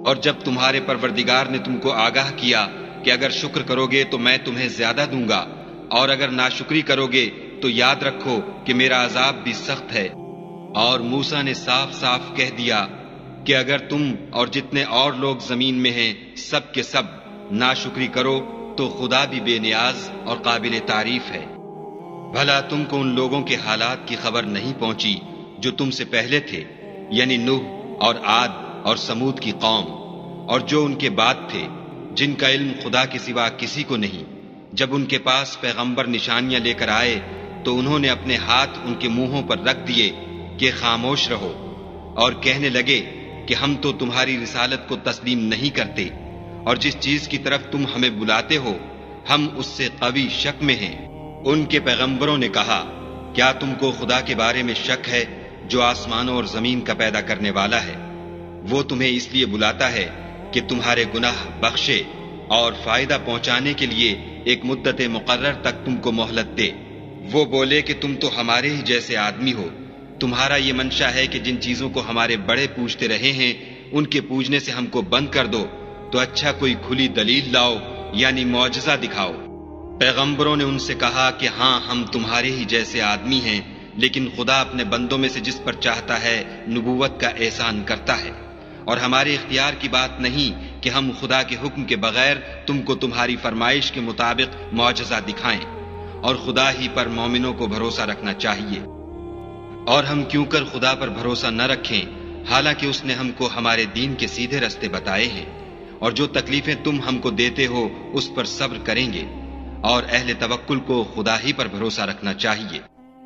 اور جب تمہارے پروردگار نے تم کو آگاہ کیا کہ اگر شکر کرو گے تو میں تمہیں زیادہ دوں گا، اور اگر ناشکری کرو گے تو یاد رکھو کہ میرا عذاب بھی سخت ہے۔ اور موسیٰ نے صاف صاف کہہ دیا کہ اگر تم اور جتنے اور لوگ زمین میں ہیں سب کے سب ناشکری کرو تو خدا بھی بے نیاز اور قابل تعریف ہے۔ بھلا تم کو ان لوگوں کے حالات کی خبر نہیں پہنچی جو تم سے پہلے تھے، یعنی نوح اور عاد اور سمود کی قوم، اور جو ان کے بعد تھے، جن کا علم خدا کے سوا کسی کو نہیں۔ جب ان کے پاس پیغمبر نشانیاں لے کر آئے تو انہوں نے اپنے ہاتھ ان کے منہوں پر رکھ دیے کہ خاموش رہو، اور کہنے لگے کہ ہم تو تمہاری رسالت کو تسلیم نہیں کرتے، اور جس چیز کی طرف تم ہمیں بلاتے ہو ہم اس سے قوی شک میں ہیں۔ ان کے پیغمبروں نے کہا، کیا تم کو خدا کے بارے میں شک ہے جو آسمانوں اور زمین کا پیدا کرنے والا ہے؟ وہ تمہیں اس لیے بلاتا ہے کہ تمہارے گناہ بخشے اور فائدہ پہنچانے کے لیے ایک مدت مقرر تک تم کو مہلت دے۔ وہ بولے کہ تم تو ہمارے ہی جیسے آدمی ہو، تمہارا یہ منشا ہے کہ جن چیزوں کو ہمارے بڑے پوجتے رہے ہیں ان کے پوجنے سے ہم کو بند کر دو، تو اچھا کوئی کھلی دلیل لاؤ، یعنی معجزہ دکھاؤ۔ پیغمبروں نے ان سے کہا کہ ہاں ہم تمہارے ہی جیسے آدمی ہیں، لیکن خدا اپنے بندوں میں سے جس پر چاہتا ہے نبوت کا احسان کرتا ہے، اور ہمارے اختیار کی بات نہیں کہ ہم خدا کے حکم کے بغیر تم کو تمہاری فرمائش کے مطابق معجزہ دکھائیں، اور خدا ہی پر مومنوں کو بھروسہ رکھنا چاہیے۔ اور ہم کیوں کر خدا پر بھروسہ نہ رکھیں حالانکہ اس نے ہم کو ہمارے دین کے سیدھے رستے بتائے ہیں، اور جو تکلیفیں تم ہم کو دیتے ہو اس پر صبر کریں گے، اور اہل توکل کو خدا ہی پر بھروسہ رکھنا چاہیے۔